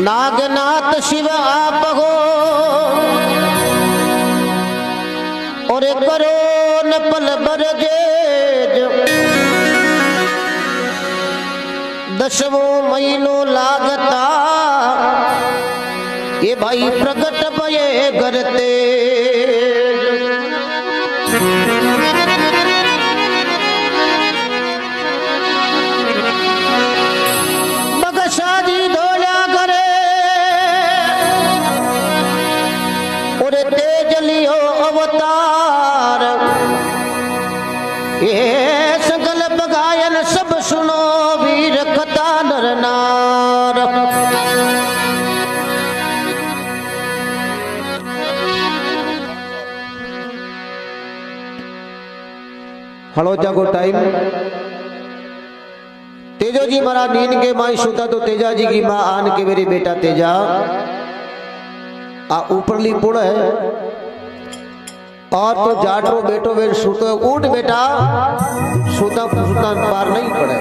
नागनाथ शिव आप हो और करो न पल बरजे दसवो महीनो लागता ये भाई प्रगट भये करते बगशादी धोया करे और तेजलियो अवतार ये संकल्प गायन सब सुनो वीर कथा नर नार हलो जागो टाइम तेजो जी महाराज नींद के माई सुता तो तेजा जी की माँ आन के मेरे बेटा तेजा आ ऊपरली पुड़ है और तो जाटरो बेटो वे सुतो उठ बेटा सुता सुता पार नहीं पड़े।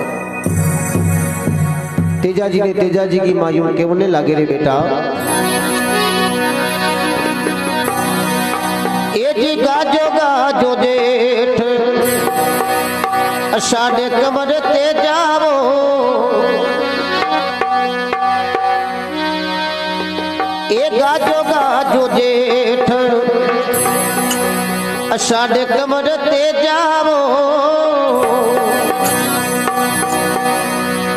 तेजा जी ने तेजा जी की माँ यूं के बोलने लगे रे बेटा ये जी गाजो जेठ साढ़े कमर ते जावो ए गाजो जेठ साढ़े कमर ते जावो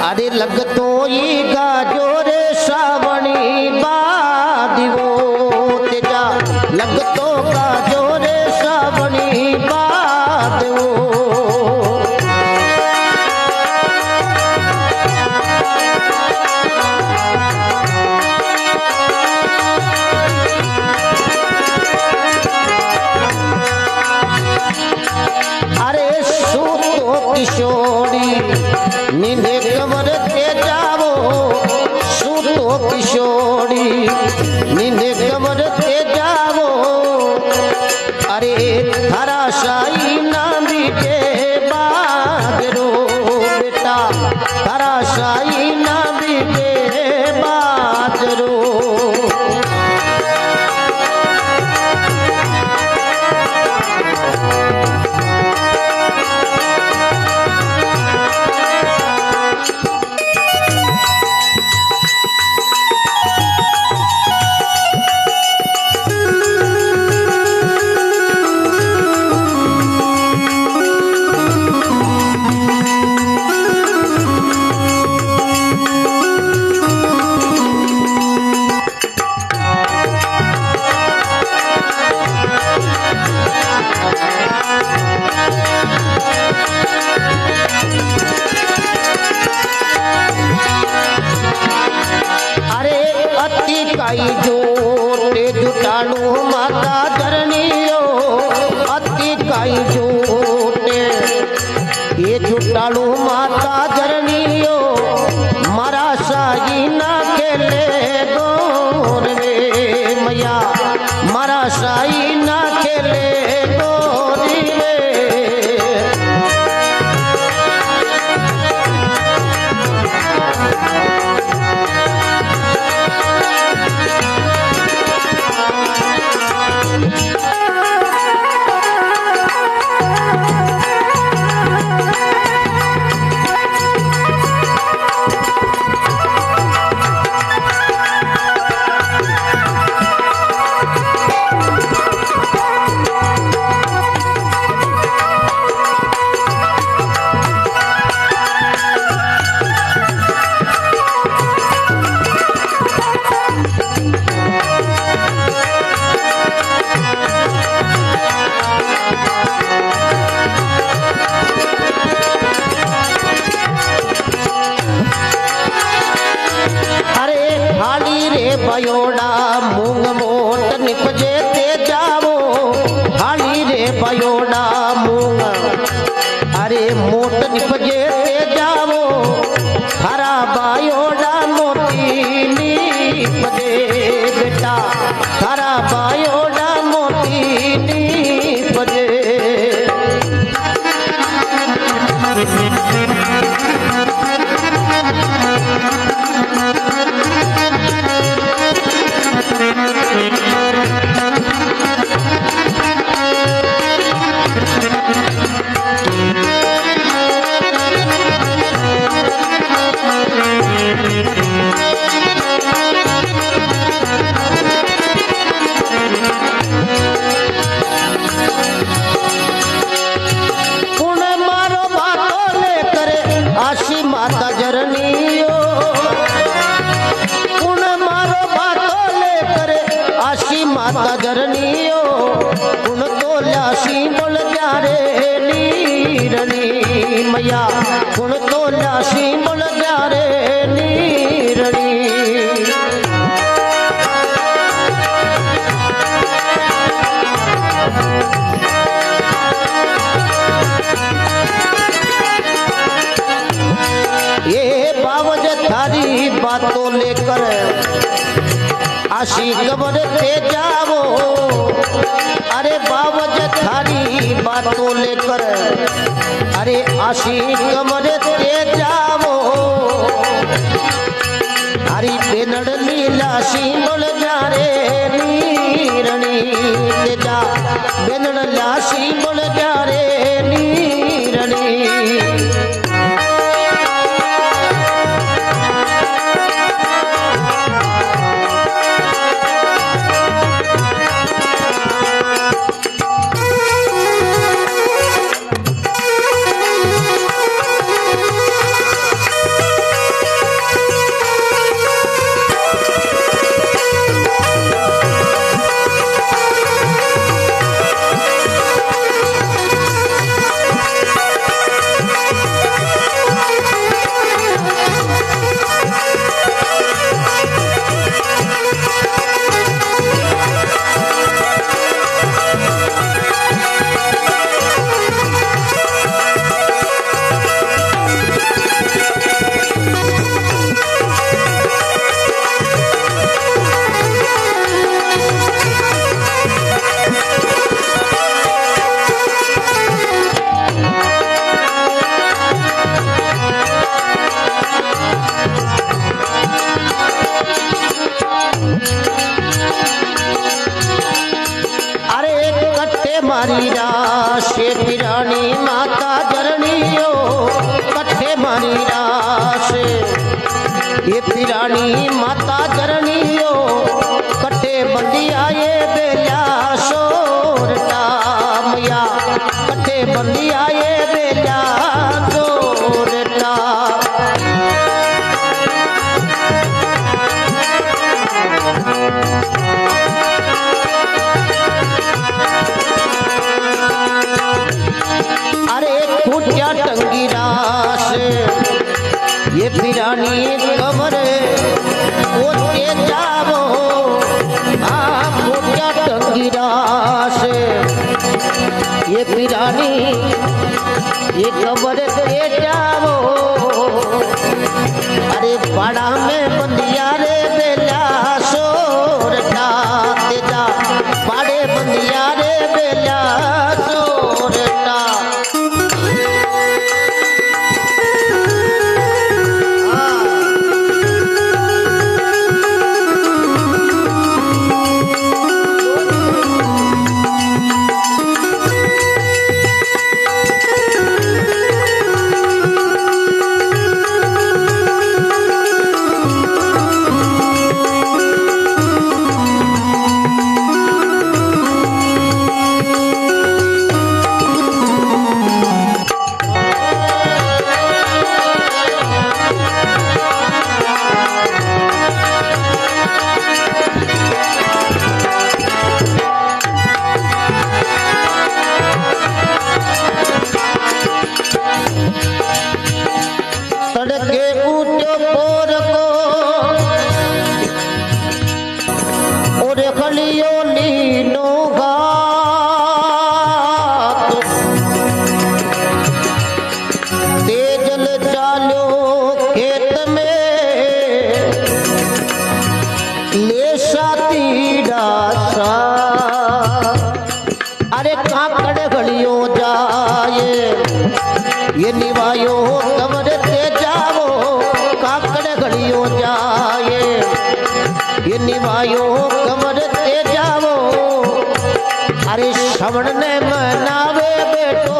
अरे लग तो ये गाजो रे सावणी बादिवो तेजा लग तो गाजो रे सावणी बादिवो किशोरी नींदे कमर ते जावो सूतो किशोरी नींदे कमर ते जावो अरे हरा शाही ना बीते बागरो बेटा हरा शाही ना बीते बागरो जोटे जुटाणु माता धरणियो अति काई जोटे ये जुटाणु माता धरणियो मारा साई ना खेले गोर रे मैया मारा साई ना खेले गोरी रे पयोड़ा मूंग मोट निपजे ते जावो हाली रे पयोड़ा मूंग अरे मोट निपजे ते जावो हरा बायोड़ा मोटी निपजे बेटा बेटा थारा बायोडा मोती बजे माता जरनियो पुण मारो बातो लेकर आशी माता जरनियो पुण तो लाशी बोल जा रे नीरनी मैया पुण तो लाशी बोल जा रे नीरनी ये बावज थारी बातों लेकर आशी कब्र ते जाओ अरे बावज थारी बातों लेकर अरे आशी कब्र ते जाओ हरी बेनड़ लीलाशी बोल जा रे नीरणी ते जा बेनड़ लाशी बोल जा रे नीरणी मारी राशे पिरानी माता जरनियो कट्ठे मारी राशे ये पिरानी माता जरनियो कट्ठे बंदिया ये बेला सोरटा मैया कट्ठे बंदिया ये बेला सोरटा निभायो कमर ते जावो अरे श्रवण ने मनावे बेटो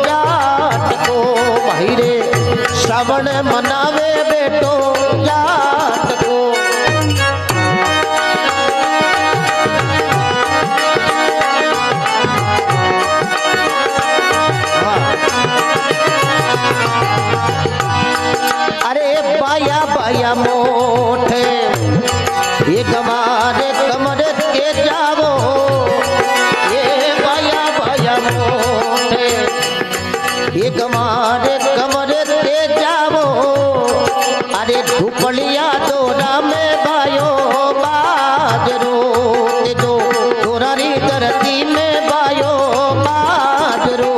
जाट को भाई रे श्रवण मनावे बेटो जाट को अरे बाया बाया मोठे ये गवारे कमर के जावो ये बाया बाया मोठे ये गवारे कमर के जावो अरे झुपड़िया डोरा में बायो बाजरो जो डोरारी धरती में बायो बाजरो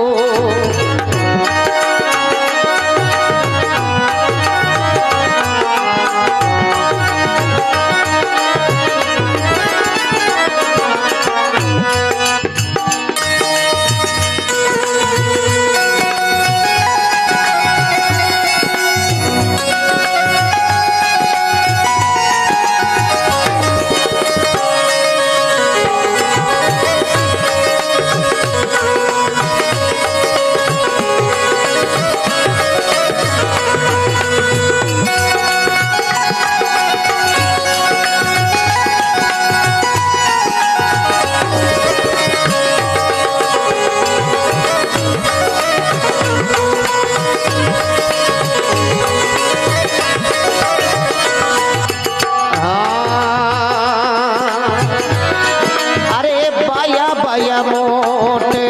मोटे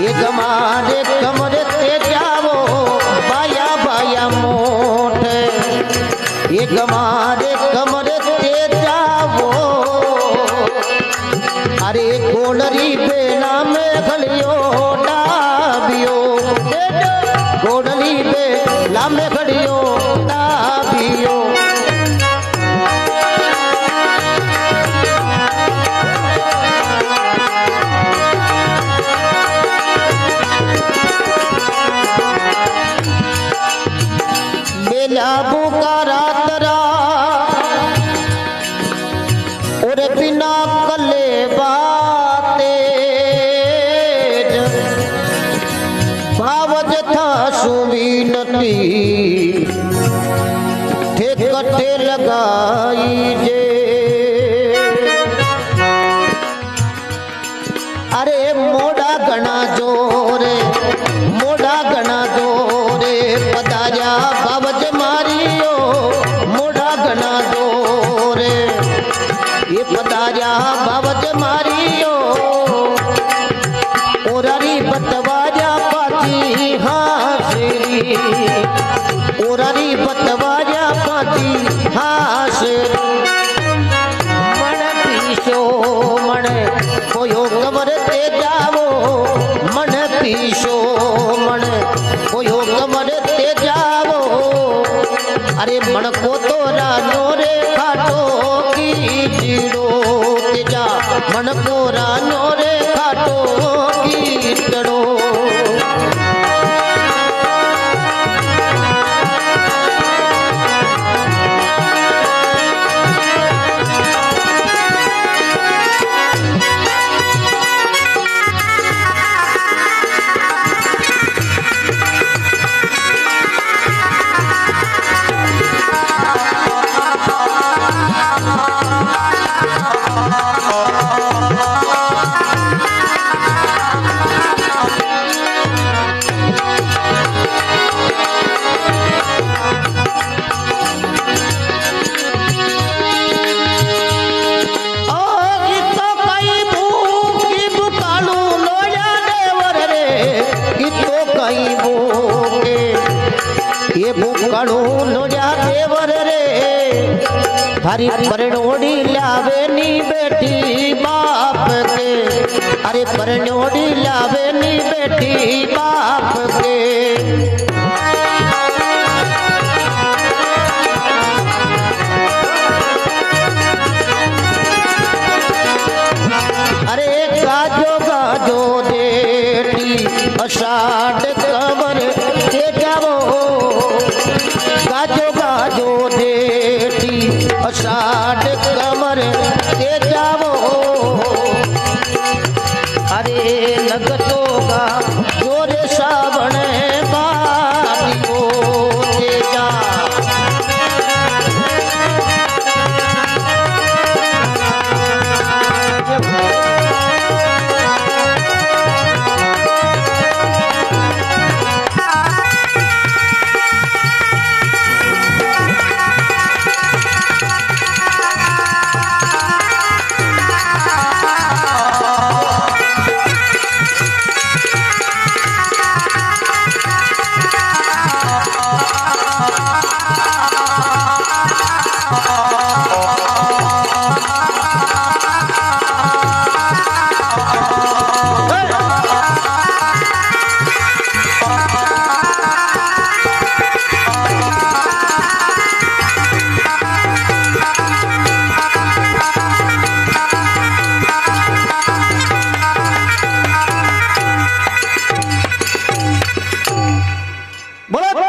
ये गमारे कमर ते जावो बाया बाया मोटे ये गमारे कमर ते जावो अरे गोलरी बेला में खड़ियो डाबियो गोलरी बेला में खड़ियो डाबियो बुकारा तरा और बिना कले बाते भावज था सुवीनती थे कटे लगाई जे अरे मोड़ा गणा जोरे मोड़ा गणा जोरे पदारिया बाबज मारियो मोड़ा गणा जोरे ये पदारिया बाबज मारियो ओरारी बतवाजा पाती हाशरी ओरारी बतवाजा पाती हाशरी मन पीशो मन कोयो कमर ते जावो मन पीशो मन कोयो कमर ते जावो अरे मन को तोरा नोरे खाटो की जीड़ो के जा मन कोरा नोरे खाटो की जड़ो ये भूखड़ू नोजा देवर रे थारी परनोड़ी लावे नी बेटी बाप के अरे परनोड़ी लावे नी बेटी बाप के अरे गाजो गाजो देटी अषाढ़ कमर के जावो गाजो गाजो देटी अषाढ़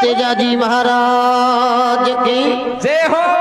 तेजाजी महाराज की जय हो।